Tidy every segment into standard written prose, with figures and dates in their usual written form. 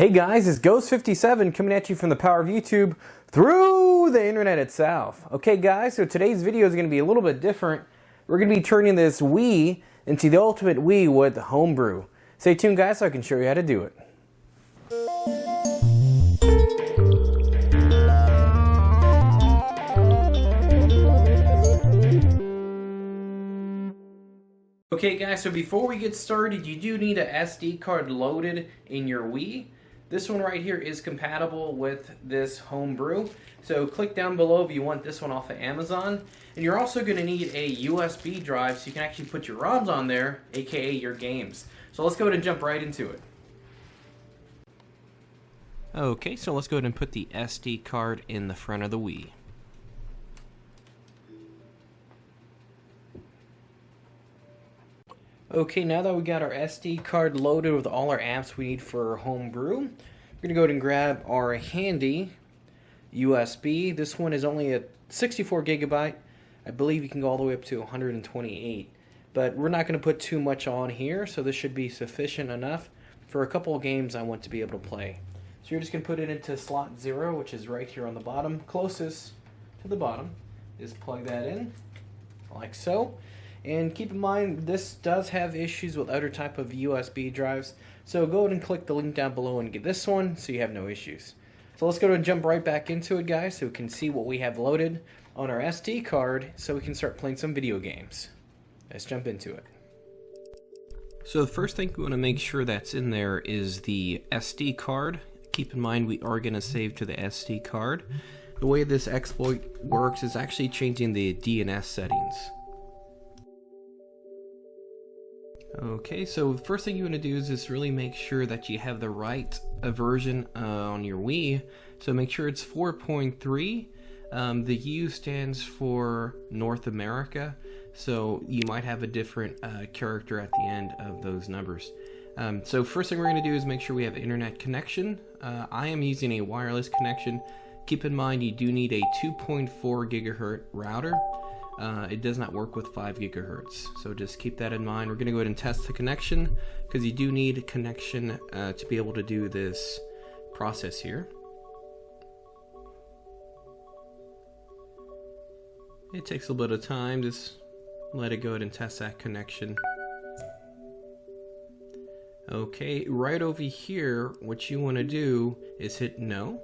Hey guys, it's Ghost57 coming at you from the power of YouTube through the internet itself. Okay guys, so today's video is going to be a little bit different. We're going to be turning this Wii into the ultimate Wii with Homebrew. Stay tuned guys so I can show you how to do it. Okay guys, so before we get started, you do need a SD card loaded in your Wii. This one right here is compatible with this Homebrew. So click down below if you want this one off of Amazon. And you're also going to need a USB drive so you can actually put your ROMs on there, aka your games. So let's go ahead and jump right into it. Okay, so let's go ahead and put the SD card in the front of the Wii. Okay, now that we got our SD card loaded with all our apps we need for Homebrew, we're going to go ahead and grab our handy USB. This one is only a 64 gigabyte. I believe you can go all the way up to 128. But we're not going to put too much on here, so this should be sufficient enough for a couple of games I want to be able to play. So you're just going to put it into slot 0, which is right here on the bottom, closest to the bottom. Just plug that in, like so. And keep in mind, this does have issues with other type of USB drives. So go ahead and click the link down below and get this one so you have no issues. So let's go ahead and jump right back into it, guys, so we can see what we have loaded on our SD card so we can start playing some video games. Let's jump into it. So the first thing we want to make sure that's in there is the SD card. Keep in mind we are going to save to the SD card. The way this exploit works is actually changing the DNS settings. Okay, so the first thing you want to do is just really make sure that you have the right version on your Wii. So make sure it's 4.3. The U stands for North America, so you might have a different character at the end of those numbers. So first thing we're going to do is make sure we have internet connection. I am using a wireless connection. Keep in mind you do need a 2.4 gigahertz router. It does not work with 5 gigahertz, so just keep that in mind. We're going to go ahead and test the connection because you do need a connection to be able to do this process here. It takes a little bit of time, just let it go ahead and test that connection. Okay, right over here, what you want to do is hit no.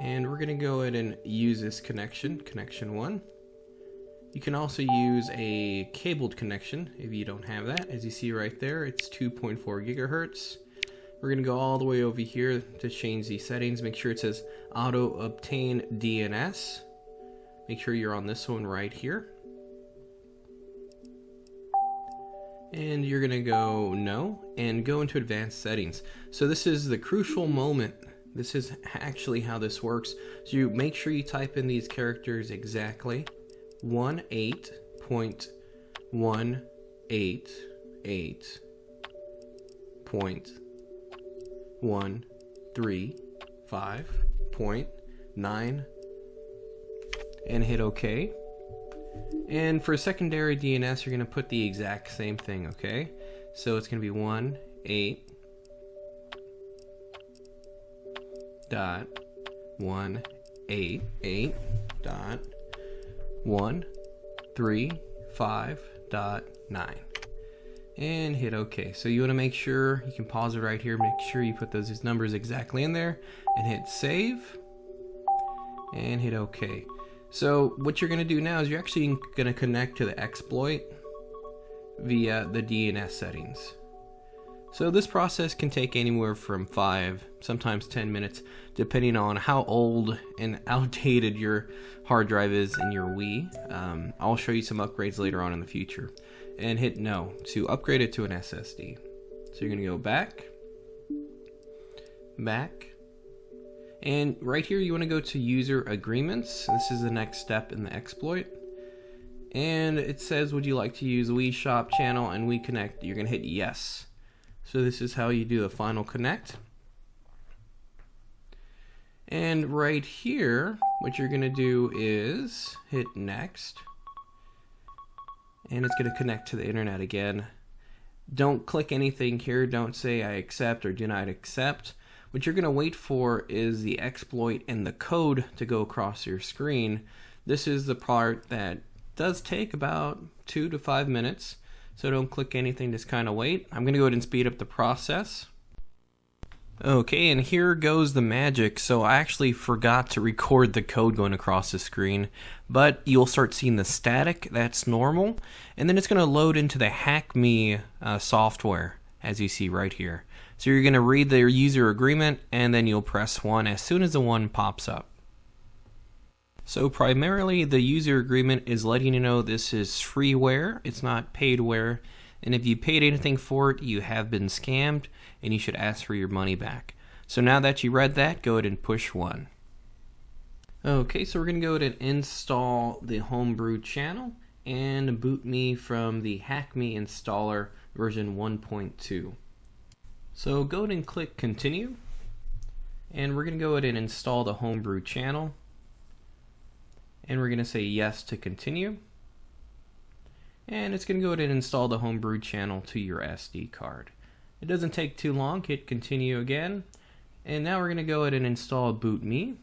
And we're going to go ahead and use this connection, connection 1. You can also use a cabled connection if you don't have that. As you see right there, it's 2.4 gigahertz. We're going to go all the way over here to change these settings. Make sure it says auto obtain DNS. Make sure you're on this one right here. And you're going to go no and go into advanced settings. So this is the crucial moment. This is actually how this works. So you make sure you type in these characters exactly. 188.138.135.9 and hit OK. And for secondary DNS, you're going to put the exact same thing, okay? So it's going to be 188.135.9 and hit OK. So you want to make sure you can pause it right here, make sure you put those numbers exactly in there and hit save and hit OK. So what you're going to do now is you're actually going to connect to the exploit via the DNS settings. So this process can take anywhere from 5, sometimes 10 minutes, depending on how old and outdated your hard drive is in your Wii. I'll show you some upgrades later on in the future. And hit no to upgrade it to an SSD. So you're going to go back, and right here you want to go to user agreements. This is the next step in the exploit. And it says, would you like to use Wii Shop channel and Wii Connect? You're going to hit yes. So this is how you do the final connect. And right here, what you're going to do is hit next. And it's going to connect to the internet again. Don't click anything here. Don't say I accept or do not accept. What you're going to wait for is the exploit and the code to go across your screen. This is the part that does take about 2 to 5 minutes. So don't click anything, just kind of wait. I'm going to go ahead and speed up the process. Okay, and here goes the magic. So I actually forgot to record the code going across the screen, but you'll start seeing the static. That's normal. And then it's going to load into the HackMe software, as you see right here. So you're going to read their user agreement, and then you'll press 1 as soon as the 1 pops up. So primarily the user agreement is letting you know this is freeware, it's not paidware, and if you paid anything for it, you have been scammed, and you should ask for your money back. So now that you read that, go ahead and push 1. Okay, so we're going to go ahead and install the Homebrew channel and BootMe from the HackMe installer version 1.2. So go ahead and click continue, and we're going to go ahead and install the Homebrew channel. And we're going to say yes to continue. And it's going to go ahead and install the Homebrew channel to your SD card. It doesn't take too long. Hit continue again. And now we're going to go ahead and install BootMe.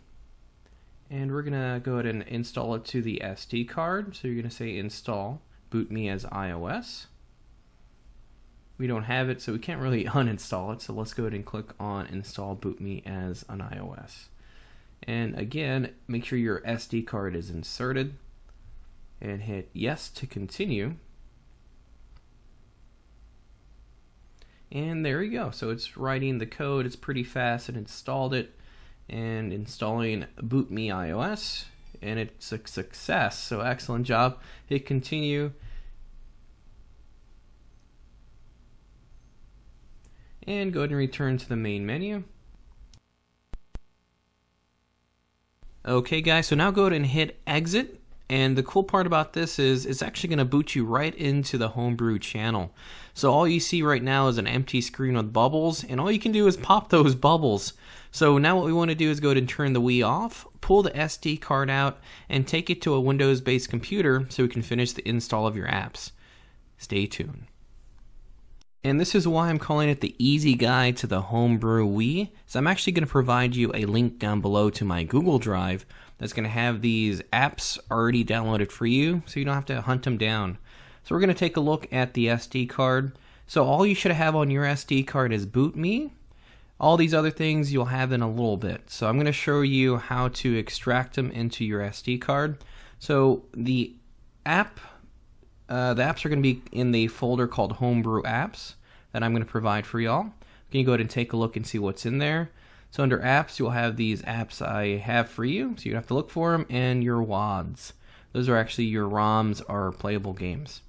And we're going to go ahead and install it to the SD card. So you're going to say install BootMe as iOS. We don't have it, so we can't really uninstall it. So let's go ahead and click on install BootMe as an iOS. And again, make sure your SD card is inserted and hit yes to continue. And there you go. So it's writing the code. It's pretty fast. It installed it and installing BootMe iOS, and it's a success. So excellent job. Hit continue. And go ahead and return to the main menu. Okay guys, so now go ahead and hit exit, and the cool part about this is it's actually going to boot you right into the Homebrew channel. So all you see right now is an empty screen with bubbles, and all you can do is pop those bubbles. So now what we want to do is go ahead and turn the Wii off, pull the SD card out, and take it to a Windows-based computer so we can finish the install of your apps. Stay tuned. And this is why I'm calling it the easy guide to the Homebrew Wii. So I'm actually going to provide you a link down below to my Google Drive that's going to have these apps already downloaded for you, so you don't have to hunt them down. So we're going to take a look at the SD card. So all you should have on your SD card is BootMe. All these other things you'll have in a little bit. So I'm going to show you how to extract them into your SD card. So the apps are going to be in the folder called Homebrew Apps that I'm going to provide for y'all. You can go ahead and take a look and see what's in there. So under apps, you'll have these apps I have for you, so you have to look for them, and your WADs. Those are actually your ROMs or playable games.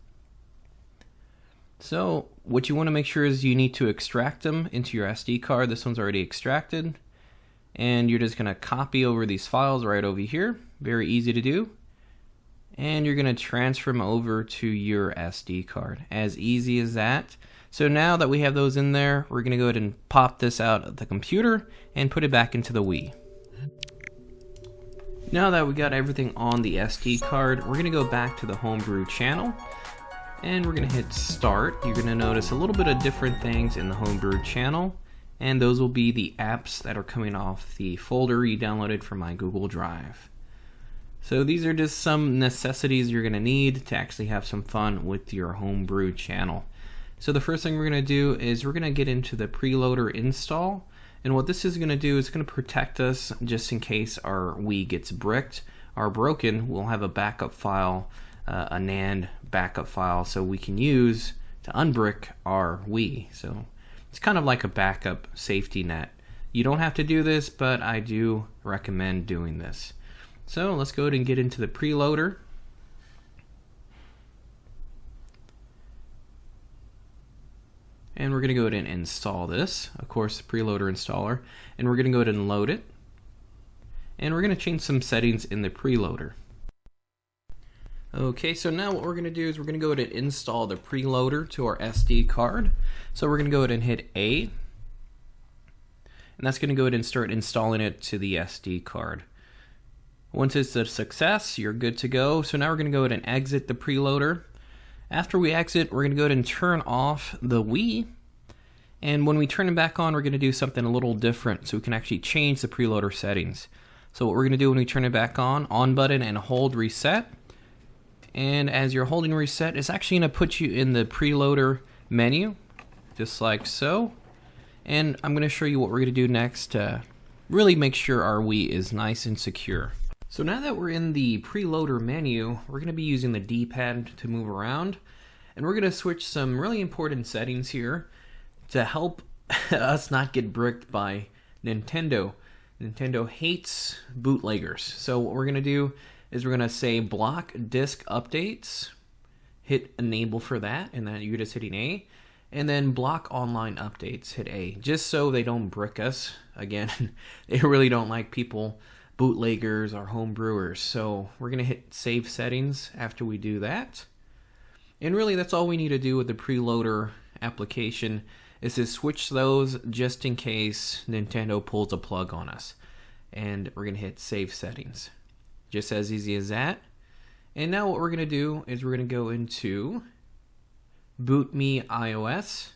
So what you want to make sure is you need to extract them into your SD card. This one's already extracted. And you're just going to copy over these files right over here. Very easy to do. And you're going to transfer them over to your SD card. As easy as that. So now that we have those in there, we're going to go ahead and pop this out of the computer and put it back into the Wii. Now that we got everything on the SD card, we're going to go back to the Homebrew channel. And we're going to hit start. You're going to notice a little bit of different things in the Homebrew channel. And those will be the apps that are coming off the folder you downloaded from my Google Drive. So these are just some necessities you're going to need to actually have some fun with your Homebrew channel. So the first thing we're going to do is we're going to get into the Preloader install. And what this is going to do is going to protect us just in case our Wii gets bricked or broken. We'll have a backup file, a NAND backup file, so we can use to unbrick our Wii. So it's kind of like a backup safety net. You don't have to do this, but I do recommend doing this. So let's go ahead and get into the Preloader. And we're going to go ahead and install this, of course, the Preloader installer. And we're going to go ahead and load it. And we're going to change some settings in the Preloader. Okay, so now what we're going to do is we're going to go ahead and install the Preloader to our SD card. So we're going to go ahead and hit A. And that's going to go ahead and start installing it to the SD card. Once it's a success, you're good to go. So now we're going to go ahead and exit the Preloader. After we exit, we're going to go ahead and turn off the Wii. And when we turn it back on, we're going to do something a little different so we can actually change the preloader settings. So what we're going to do when we turn it back on button and hold reset. And as you're holding reset, it's actually going to put you in the preloader menu, just like so. And I'm going to show you what we're going to do next to really make sure our Wii is nice and secure. So now that we're in the preloader menu, we're going to be using the D-pad to move around. And we're going to switch some really important settings here to help us not get bricked by Nintendo. Nintendo hates bootleggers. So what we're going to do is we're going to say block disk updates, hit enable for that, and then you're just hitting A, and then block online updates, hit A, just so they don't brick us. Again, they really don't like people, bootleggers or homebrewers. So we're going to hit save settings after we do that. And really that's all we need to do with the preloader application is to switch those just in case Nintendo pulls a plug on us. And we're going to hit save settings. Just as easy as that. And now what we're going to do is we're going to go into BootMe iOS.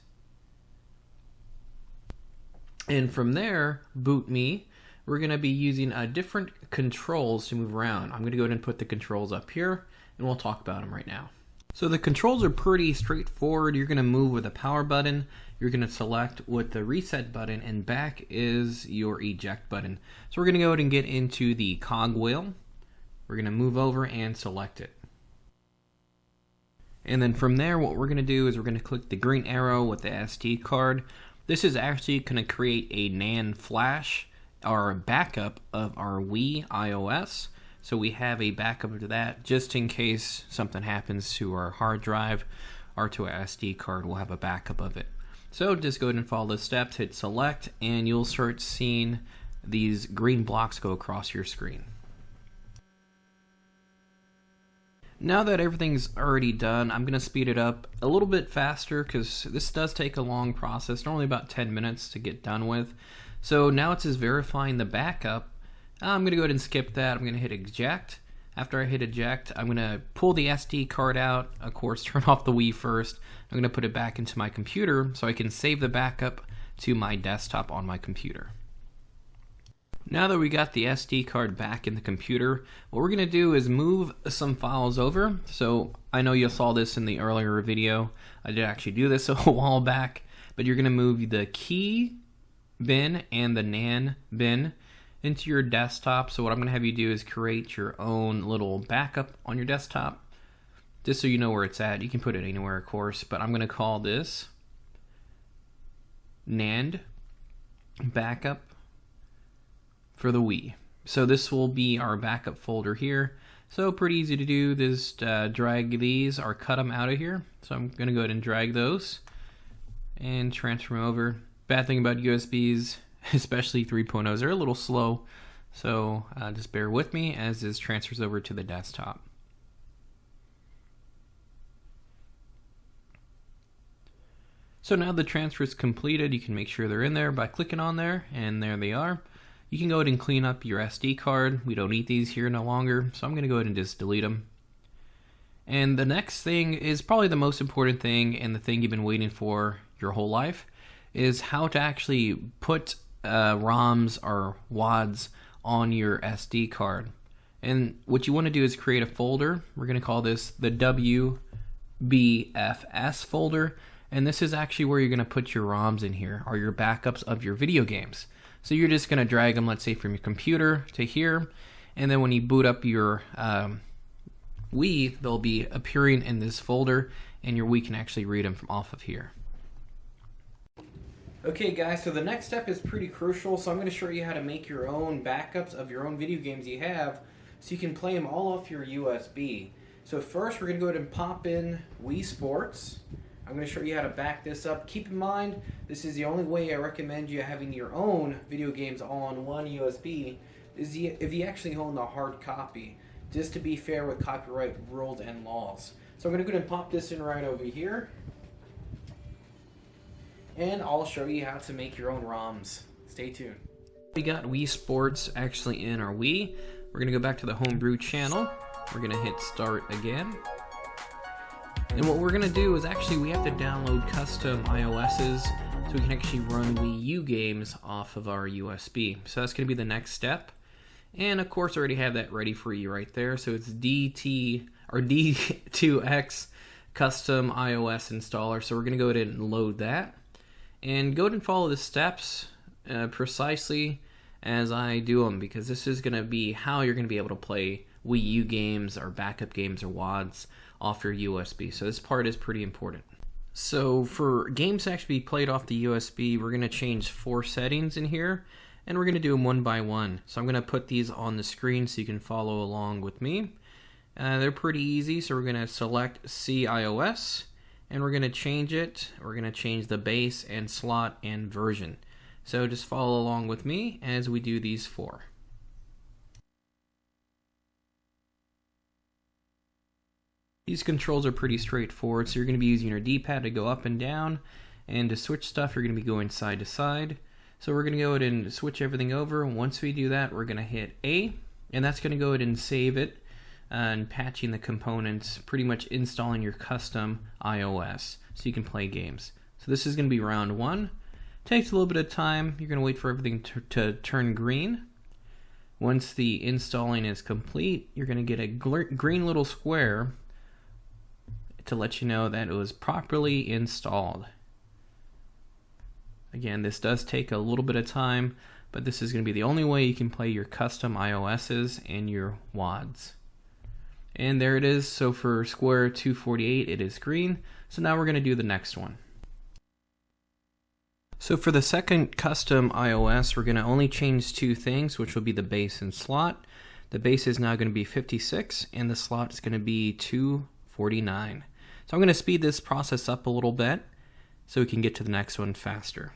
And from there, BootMe, we're going to be using different controls to move around. I'm going to go ahead and put the controls up here, and we'll talk about them right now. So the controls are pretty straightforward. You're going to move with the power button. You're going to select with the reset button, and back is your eject button. So we're going to go ahead and get into the cogwheel. We're going to move over and select it. And then from there, what we're going to do is we're going to click the green arrow with the SD card. This is actually going to create a NAND flash, or backup of our Wii iOS. So we have a backup of that just in case something happens to our hard drive or to our SD card, we'll have a backup of it. So just go ahead and follow the steps, hit select, and you'll start seeing these green blocks go across your screen. Now that everything's already done, I'm going to speed it up a little bit faster because this does take a long process, normally about 10 minutes to get done with. So now it says verifying the backup. I'm going to go ahead and skip that. I'm going to hit eject. After I hit eject, I'm going to pull the SD card out, of course, turn off the Wii first. I'm going to put it back into my computer so I can save the backup to my desktop on my computer. Now that we got the SD card back in the computer, what we're going to do is move some files over. So I know you saw this in the earlier video. I did actually do this a while back, but you're going to move the key bin and the NAND bin into your desktop. So what I'm going to have you do is create your own little backup on your desktop, just so you know where it's at. You can put it anywhere, of course, but I'm going to call this NAND backup for the Wii. So this will be our backup folder here. So pretty easy to do. Just drag these or cut them out of here. So I'm going to go ahead and drag those and transfer them over. Bad thing about USBs, especially 3.0s, they're a little slow. So just bear with me as this transfers over to the desktop. So now the transfer is completed. You can make sure they're in there by clicking on there, and there they are. You can go ahead and clean up your SD card. We don't need these here no longer, so I'm going to go ahead and just delete them. And the next thing is probably the most important thing, and the thing you've been waiting for your whole life, is how to actually put ROMs or WADs on your SD card. And what you want to do is create a folder. We're going to call this the WBFS folder. And this is actually where you're going to put your ROMs in here, or your backups of your video games. So you're just going to drag them, let's say, from your computer to here. And then when you boot up your Wii, they'll be appearing in this folder, and your Wii can actually read them from off of here. Okay guys, so the next step is pretty crucial. So I'm going to show you how to make your own backups of your own video games you have, so you can play them all off your USB. So first we're going to go ahead and pop in Wii Sports. I'm going to show you how to back this up. Keep in mind, this is the only way I recommend you having your own video games all on one USB, is if you actually own the hard copy, just to be fair with copyright rules and laws. So I'm going to go ahead and pop this in right over here, and I'll show you how to make your own ROMs. Stay tuned. We got Wii Sports actually in our Wii. We're going to go back to the Homebrew channel. We're going to hit start again. And what we're going to do is actually we have to download custom iOSs so we can actually run Wii U games off of our USB. So that's going to be the next step. And of course I already have that ready for you right there. So it's D2X custom iOS installer. So we're going to go ahead and load that. And go ahead and follow the steps precisely as I do them, because this is going to be how you're going to be able to play Wii U games or backup games or WADs off your USB. So this part is pretty important. So for games to actually be played off the USB, we're going to change 4 settings in here, and we're going to do them one by one. So I'm going to put these on the screen so you can follow along with me. They're pretty easy, so we're going to select CIOS, and we're going to change it. We're going to change the base and slot and version. So just follow along with me as we do these 4. These controls are pretty straightforward, so you're going to be using your D-pad to go up and down, and to switch stuff you're going to be going side to side. So we're going to go ahead and switch everything over. Once we do that, we're going to hit A, and that's going to go ahead and save it, and patching the components, pretty much installing your custom iOS so you can play games. So this is going to be round 1. Takes a little bit of time. You're going to wait for everything to turn green. Once the installing is complete, you're going to get a green little square to let you know that it was properly installed. Again, this does take a little bit of time, but this is going to be the only way you can play your custom iOSs and your WADs. And there it is. So for square 248, it is green. So now we're going to do the next one. So for the second custom iOS, we're going to only change 2 things, which will be the base and slot. The base is now going to be 56, and the slot is going to be 249. So I'm going to speed this process up a little bit so we can get to the next one faster.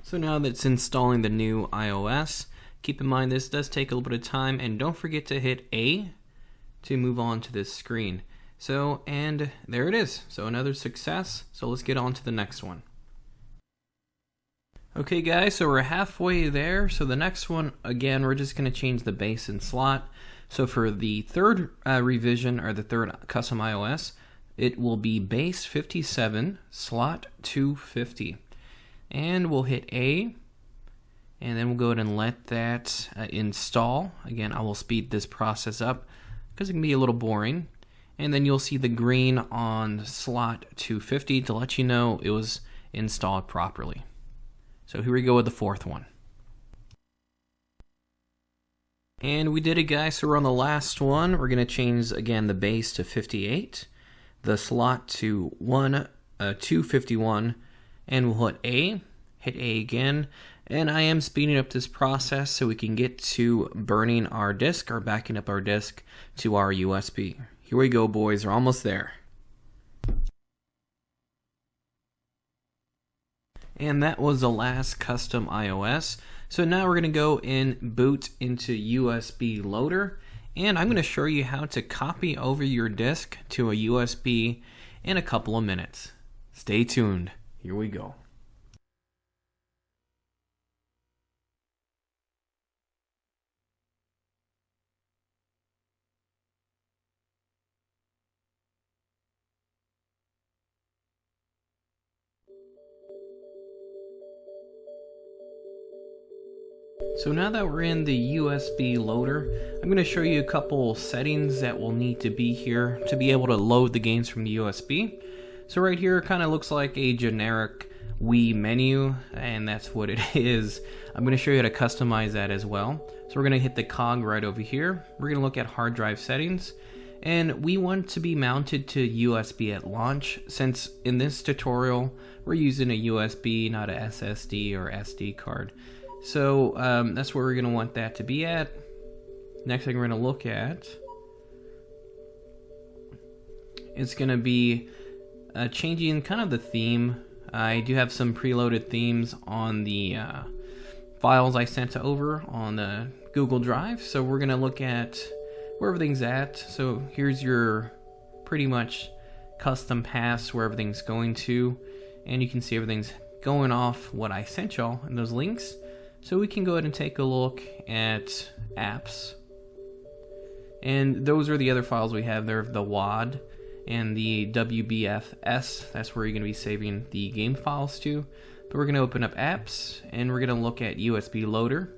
So now that it's installing the new iOS, keep in mind this does take a little bit of time, and don't forget to hit A to move on to this screen. So, and there it is. So another success. So let's get on to the next one. Okay guys, so we're halfway there. So the next one, again, we're just going to change the base and slot. So for the third revision, or the third custom iOS, it will be base 57, slot 250. And we'll hit A, and then we'll go ahead and let that install. Again, I will speed this process up because it can be a little boring. And then you'll see the green on slot 250 to let you know it was installed properly. So here we go with the 4th one. And we did it, guys. So we're on the last one. We're going to change, again, the base to 58, the slot to 251, and we'll hit A again. And I am speeding up this process so we can get to burning our disk, or backing up our disk to our USB. Here we go, boys. We're almost there. And that was the last custom iOS. So now we're going to go and boot into USB Loader, and I'm going to show you how to copy over your disk to a USB in a couple of minutes. Stay tuned. Here we go. So now that we're in the USB loader, I'm going to show you a couple settings that will need to be here to be able to load the games from the USB. So right here kind of looks like a generic Wii menu, and that's what it is. I'm going to show you how to customize that as well. So we're going to hit the cog right over here. We're going to look at hard drive settings, and we want to be mounted to USB at launch, since in this tutorial we're using a USB, not a SSD or SD card. So that's where we're going to want that to be at. Next thing we're going to look at, it's going to be changing kind of the theme. I do have some preloaded themes on the files I sent over on the Google Drive. So we're going to look at where everything's at. So here's your pretty much custom paths where everything's going to. And you can see everything's going off what I sent y'all in those links. So we can go ahead and take a look at apps. And those are the other files we have there, the WAD and the WBFS. That's where you're going to be saving the game files to. But we're going to open up apps, and we're going to look at USB Loader,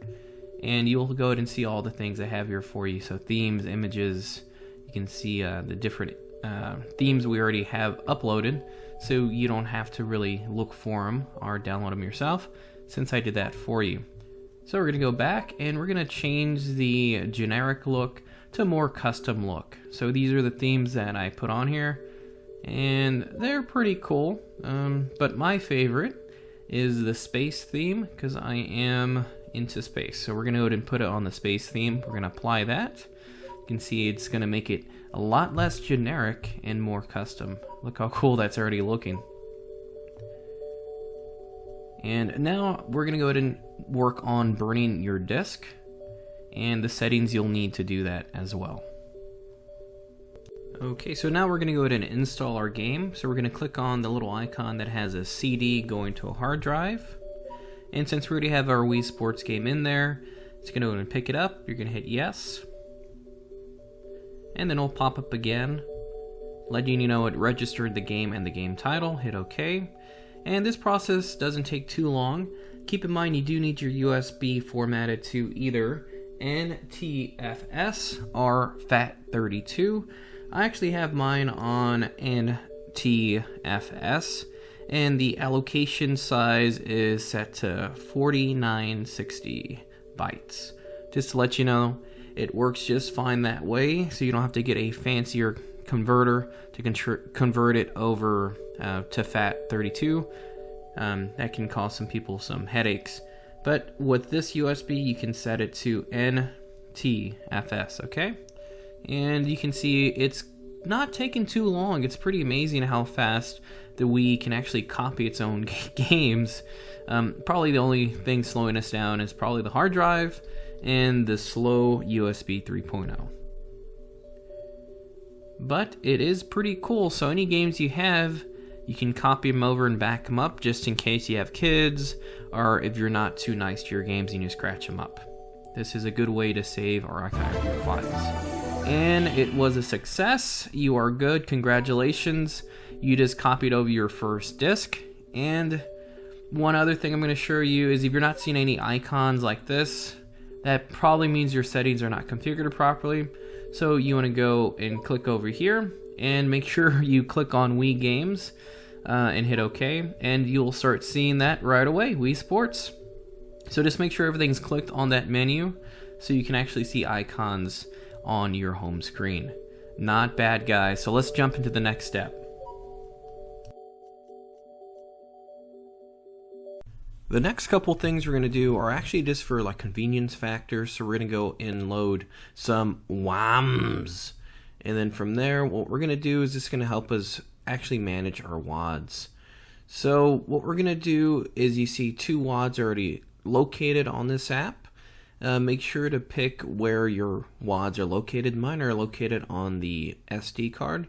and you'll go ahead and see all the things I have here for you. So themes, images, you can see the different themes we already have uploaded, so you don't have to really look for them or download them yourself, since I did that for you. So we're going to go back, and we're going to change the generic look to more custom look. So these are the themes that I put on here, and they're pretty cool, but my favorite is the space theme, because I am into space. So we're going to go ahead and put it on the space theme. We're going to apply that. You can see it's going to make it a lot less generic and more custom. Look how cool that's already looking. And now we're going to go ahead and work on burning your disk, and the settings you'll need to do that as well. Okay, so now we're going to go ahead and install our game. So we're going to click on the little icon that has a CD going to a hard drive. And since we already have our Wii Sports game in there, it's going to go ahead and pick it up. You're going to hit yes. And then it'll pop up again, letting you know it registered the game and the game title. Hit OK. And this process doesn't take too long. Keep in mind you do need your USB formatted to either NTFS or FAT32. I actually have mine on NTFS, and the allocation size is set to 4960 bytes. Just to let you know, it works just fine that way, so you don't have to get a fancier converter to convert it over to FAT32. That can cause some people some headaches. But with this USB, you can set it to NTFS, okay? And you can see it's not taking too long. It's pretty amazing how fast the Wii can actually copy its own games. Probably the only thing slowing us down is probably the hard drive and the slow USB 3.0. But it is pretty cool, so any games you have, you can copy them over and back them up just in case you have kids, or if you're not too nice to your games and you scratch them up. This is a good way to save or archive your files. And it was a success. You are good. Congratulations. You just copied over your first disk. And one other thing I'm going to show you is if you're not seeing any icons like this, that probably means your settings are not configured properly. So you want to go and click over here and make sure you click on Wii Games and hit OK. And you'll start seeing that right away, Wii Sports. So just make sure everything's clicked on that menu so you can actually see icons on your home screen. Not bad, guys. So let's jump into the next step. The next couple things we're going to do are actually just for like convenience factors. So we're going to go and load some WAMs. And then from there, what we're going to do is just going to help us actually manage our WADs. So what we're going to do is you see two WADs already located on this app. Make sure to pick where your WADs are located. Mine are located on the SD card.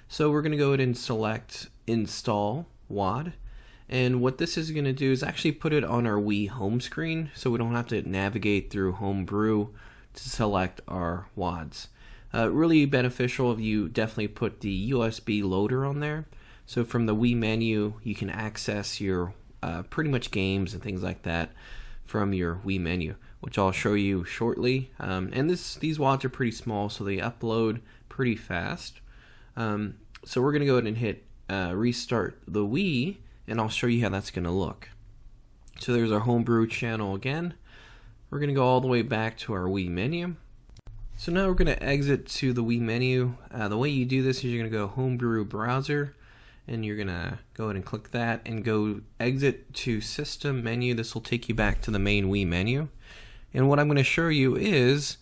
So we're going to go ahead and select Install WAD. And what this is going to do is actually put it on our Wii home screen, so we don't have to navigate through Homebrew to select our WADs. Really beneficial if you definitely put the USB loader on there. So from the Wii menu, you can access your pretty much games and things like that from your Wii menu, which I'll show you shortly. And these WADs are pretty small, so they upload pretty fast. So we're going to go ahead and hit restart the Wii, and I'll show you how that's going to look. So there's our Homebrew channel again. We're going to go all the way back to our Wii menu. So now we're going to exit to the Wii menu. The way you do this is you're going to go Homebrew browser, and you're going to go ahead and click that and go exit to system menu. This will take you back to the main Wii menu. And what I'm going to show you is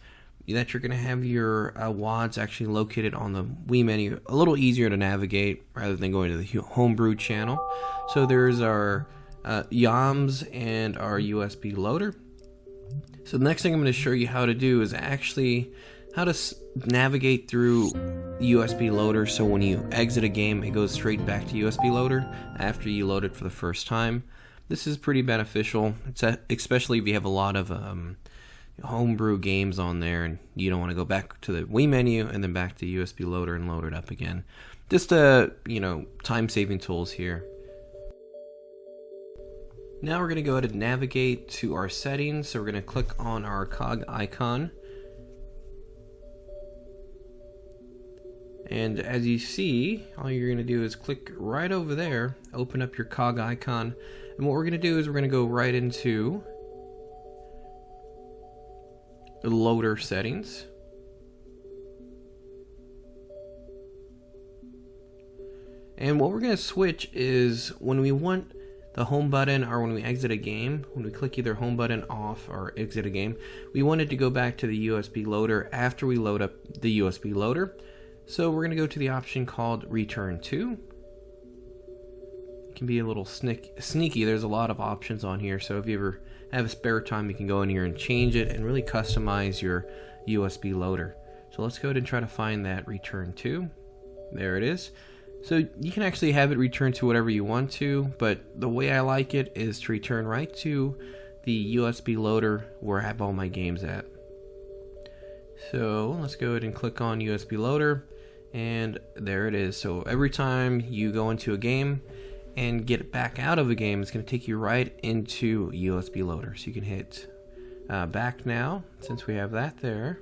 that you're going to have your WADs actually located on the Wii menu, a little easier to navigate rather than going to the Homebrew channel. So there's our YAMs and our USB loader. So the next thing I'm going to show you how to do is actually how to navigate through USB loader, so when you exit a game it goes straight back to USB loader after you load it for the first time. This is pretty beneficial, especially if you have a lot of Homebrew games on there, and you don't want to go back to the Wii menu and then back to USB loader and load it up again. Just time-saving tools here. Now we're going to go ahead and navigate to our settings. So we're going to click on our cog icon. And as you see, all you're going to do is click right over there, open up your cog icon. And what we're going to do is we're going to go right into the loader settings. And what we're going to switch is when we want the home button, or when we exit a game, when we click either home button off or exit a game, we want it to go back to the USB loader after we load up the USB loader. So we're going to go to the option called Return To. It can be a little sneaky. There's a lot of options on here, so if you ever have a spare time, you can go in here and change it and really customize your USB loader. So let's go ahead and try to find that Return To. There it is. So you can actually have it return to whatever you want to, but the way I like it is to return right to the USB loader where I have all my games at. So let's go ahead and click on USB loader, and there it is. So every time you go into a game and get back out of a game, it's going to take you right into USB loader. So you can hit back now, since we have that there.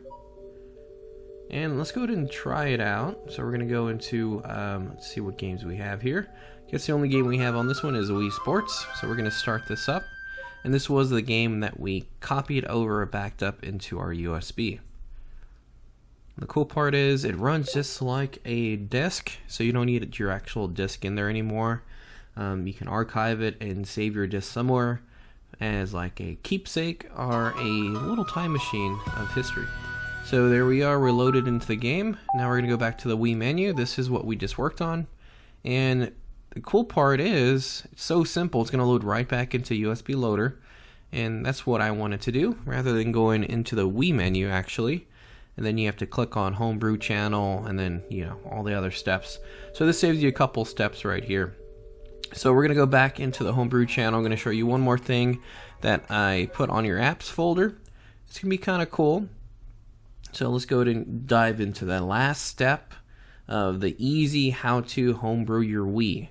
And let's go ahead and try it out. So we're going to go into, let's see what games we have here. I guess the only game we have on this one is Wii Sports. So we're going to start this up. And this was the game that we copied over, backed up into our USB. The cool part is it runs just like a disk, so you don't need your actual disk in there anymore. You can archive it and save your disk somewhere as like a keepsake or a little time machine of history. So there we are, we're loaded into the game. Now we're going to go back to the Wii menu. This is what we just worked on. And the cool part is, it's so simple, it's going to load right back into USB loader. And that's what I wanted to do, rather than going into the Wii menu actually. And then you have to click on Homebrew channel and then, all the other steps. So this saves you a couple steps right here. So we're going to go back into the Homebrew channel. I'm going to show you one more thing that I put on your apps folder. It's going to be kind of cool. So let's go ahead and dive into the last step of the easy how to homebrew your Wii.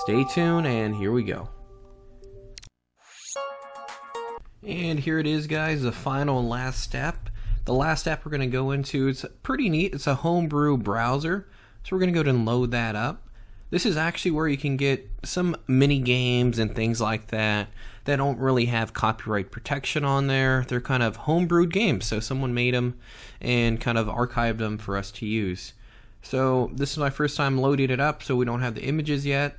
Stay tuned, and here we go. And here it is, guys, the final and last step. The last step we're going to go into, it's pretty neat. It's a homebrew browser. So we're going to go ahead and load that up. This is actually where you can get some mini games and things like that that don't really have copyright protection on there. They're kind of homebrewed games, so someone made them and kind of archived them for us to use. So this is my first time loading it up, so we don't have the images yet.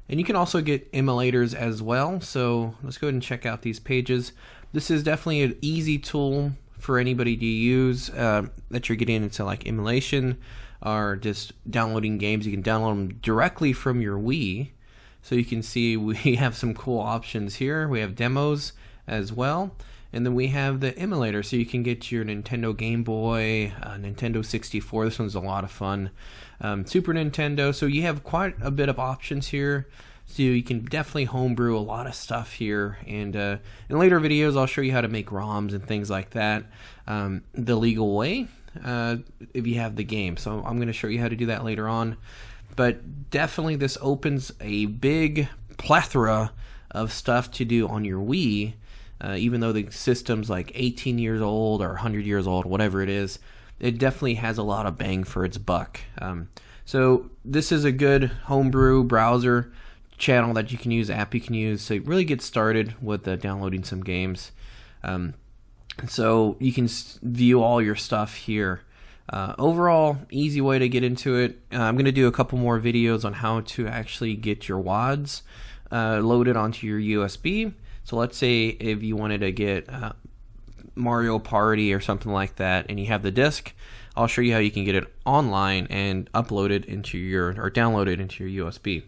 And you can also get emulators as well, so let's go ahead and check out these pages. This is definitely an easy tool for anybody to use that you're getting into like emulation or just downloading games. You can download them directly from your Wii. So you can see we have some cool options here. We have demos as well. And then we have the emulator, so you can get your Nintendo Game Boy, Nintendo 64. This one's a lot of fun. Super Nintendo. So you have quite a bit of options here. So you can definitely homebrew a lot of stuff here. And in later videos, I'll show you how to make ROMs and things like that the legal way if you have the game. So I'm going to show you how to do that later on. But definitely this opens a big plethora of stuff to do on your Wii. Even though the system's like 18 years old or 100 years old, whatever it is, it definitely has a lot of bang for its buck. So this is a good homebrew browser channel that you can use, app you can use to really get started with downloading some games. So you can view all your stuff here. Overall, easy way to get into it. I'm going to do a couple more videos on how to actually get your WADs loaded onto your USB. So let's say if you wanted to get Mario Party or something like that and you have the disc, I'll show you how you can get it online and upload it into your, or download it into your USB.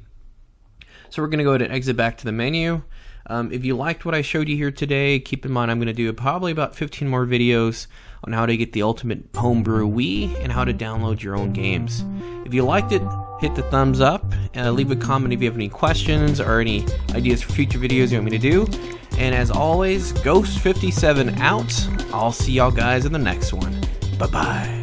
So we're going to go ahead and exit back to the menu. If you liked what I showed you here today, keep in mind I'm going to do probably about 15 more videos on how to get the ultimate homebrew Wii and how to download your own games. If you liked it, hit the thumbs up, and leave a comment if you have any questions or any ideas for future videos you want me to do. And as always, Ghost57 out. I'll see y'all guys in the next one. Bye-bye.